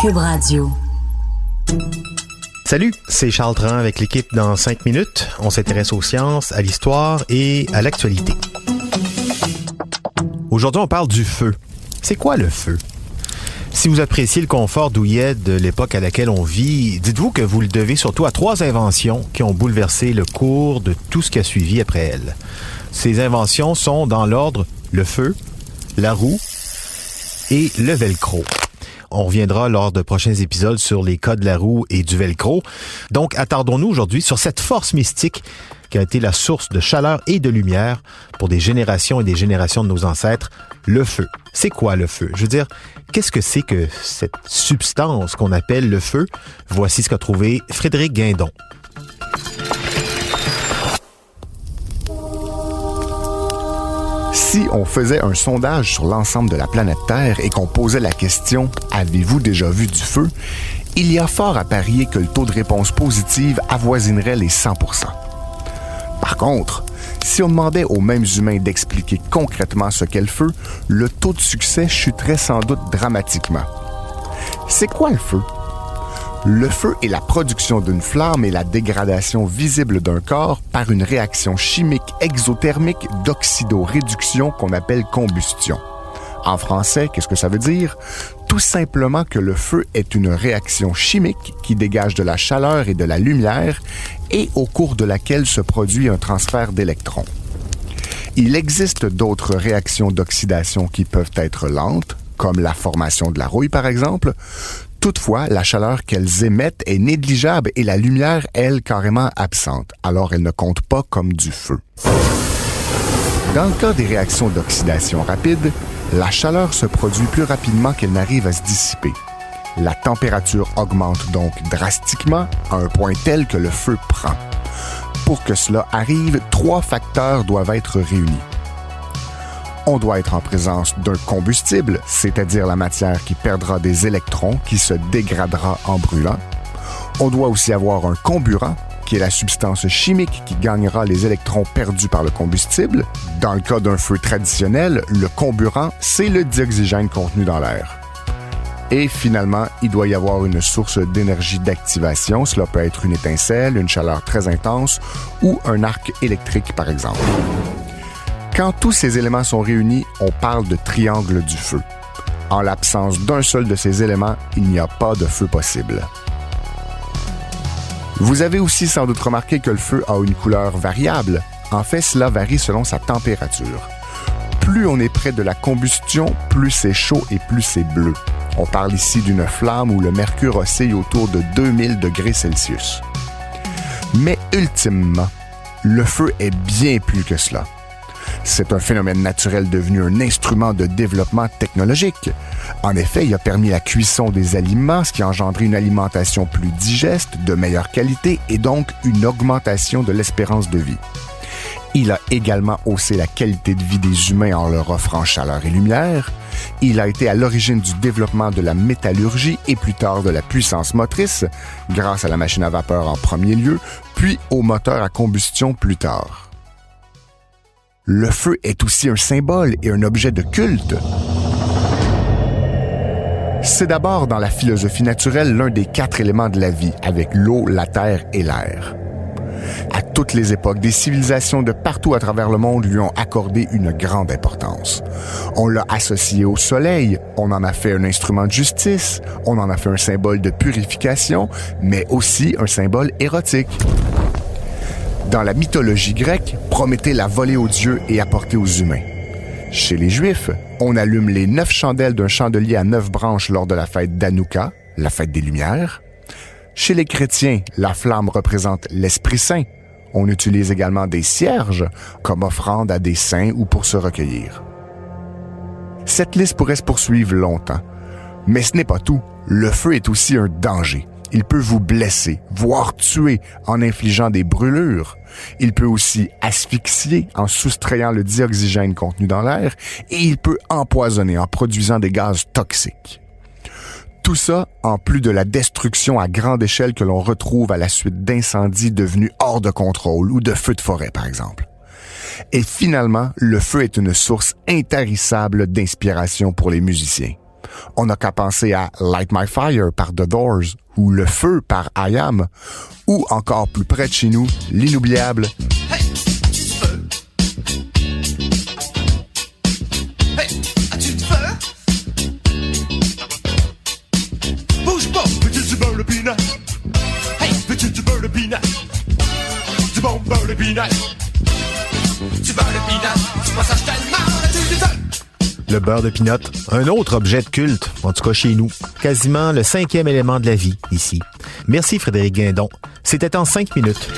Cube Radio. Salut, c'est Charles Tran avec l'équipe dans 5 minutes. On s'intéresse aux sciences, à l'histoire et à l'actualité. Aujourd'hui, on parle du feu. C'est quoi le feu? Si vous appréciez le confort douillet de l'époque à laquelle on vit, dites-vous que vous le devez surtout à 3 inventions qui ont bouleversé le cours de tout ce qui a suivi après elles. Ces inventions sont dans l'ordre le feu, la roue et le velcro. On reviendra lors de prochains épisodes sur les cas de la roue et du velcro. Donc, attardons-nous aujourd'hui sur cette force mystique qui a été la source de chaleur et de lumière pour des générations et des générations de nos ancêtres, le feu. C'est quoi le feu? Je veux dire, qu'est-ce que c'est que cette substance qu'on appelle le feu? Voici ce qu'a trouvé Frédéric Guindon. Si on faisait un sondage sur l'ensemble de la planète Terre et qu'on posait la question « Avez-vous déjà vu du feu ?», il y a fort à parier que le taux de réponse positive avoisinerait les 100%. Par contre, si on demandait aux mêmes humains d'expliquer concrètement ce qu'est le feu, le taux de succès chuterait sans doute dramatiquement. C'est quoi le feu? Le feu est la production d'une flamme et la dégradation visible d'un corps par une réaction chimique exothermique d'oxydoréduction qu'on appelle combustion. En français, qu'est-ce que ça veut dire? Tout simplement que le feu est une réaction chimique qui dégage de la chaleur et de la lumière et au cours de laquelle se produit un transfert d'électrons. Il existe d'autres réactions d'oxydation qui peuvent être lentes, comme la formation de la rouille par exemple. Toutefois, la chaleur qu'elles émettent est négligeable et la lumière, elle, carrément absente, alors elle ne compte pas comme du feu. Dans le cas des réactions d'oxydation rapide, la chaleur se produit plus rapidement qu'elle n'arrive à se dissiper. La température augmente donc drastiquement à un point tel que le feu prend. Pour que cela arrive, 3 facteurs doivent être réunis. On doit être en présence d'un combustible, c'est-à-dire la matière qui perdra des électrons, qui se dégradera en brûlant. On doit aussi avoir un comburant, qui est la substance chimique qui gagnera les électrons perdus par le combustible. Dans le cas d'un feu traditionnel, le comburant, c'est le dioxygène contenu dans l'air. Et finalement, il doit y avoir une source d'énergie d'activation. Cela peut être une étincelle, une chaleur très intense ou un arc électrique, par exemple. Quand tous ces éléments sont réunis, on parle de triangle du feu. En l'absence d'un seul de ces éléments, il n'y a pas de feu possible. Vous avez aussi sans doute remarqué que le feu a une couleur variable. En fait, cela varie selon sa température. Plus on est près de la combustion, plus c'est chaud et plus c'est bleu. On parle ici d'une flamme où le mercure oscille autour de 2000 degrés Celsius. Mais ultimement, le feu est bien plus que cela. C'est un phénomène naturel devenu un instrument de développement technologique. En effet, il a permis la cuisson des aliments, ce qui a engendré une alimentation plus digeste, de meilleure qualité et donc une augmentation de l'espérance de vie. Il a également haussé la qualité de vie des humains en leur offrant chaleur et lumière. Il a été à l'origine du développement de la métallurgie et plus tard de la puissance motrice, grâce à la machine à vapeur en premier lieu, puis au moteur à combustion plus tard. Le feu est aussi un symbole et un objet de culte. C'est d'abord dans la philosophie naturelle l'un des 4 éléments de la vie, avec l'eau, la terre et l'air. À toutes les époques, des civilisations de partout à travers le monde lui ont accordé une grande importance. On l'a associé au soleil, on en a fait un instrument de justice, on en a fait un symbole de purification, mais aussi un symbole érotique. Dans la mythologie grecque, Prométhée l'a volé aux dieux et apporté aux humains. Chez les Juifs, on allume les 9 chandelles d'un chandelier à 9 branches lors de la fête d'Hanouka, la fête des Lumières. Chez les chrétiens, la flamme représente l'Esprit Saint. On utilise également des cierges comme offrande à des saints ou pour se recueillir. Cette liste pourrait se poursuivre longtemps. Mais ce n'est pas tout. Le feu est aussi un danger. Il peut vous blesser, voire tuer en infligeant des brûlures. Il peut aussi asphyxier en soustrayant le dioxygène contenu dans l'air et il peut empoisonner en produisant des gaz toxiques. Tout ça en plus de la destruction à grande échelle que l'on retrouve à la suite d'incendies devenus hors de contrôle ou de feux de forêt, par exemple. Et finalement, le feu est une source intarissable d'inspiration pour les musiciens. On n'a qu'à penser à Light My Fire par The Doors ou Le Feu par I Am ou encore plus près de chez nous, l'inoubliable Hey, as-tu du feu? Hey, as-tu du feu? Bouge pas, veux-tu du beurre de peanut? Hey, veux-tu du beurre de peanut? Du bon beurre de peanut? Du beurre de peanut, tu passages tellement, as-tu du feu? Le beurre de pinot, un autre objet de culte, en tout cas chez nous. Quasiment le 5e élément de la vie, ici. Merci Frédéric Guindon. C'était en 5 minutes.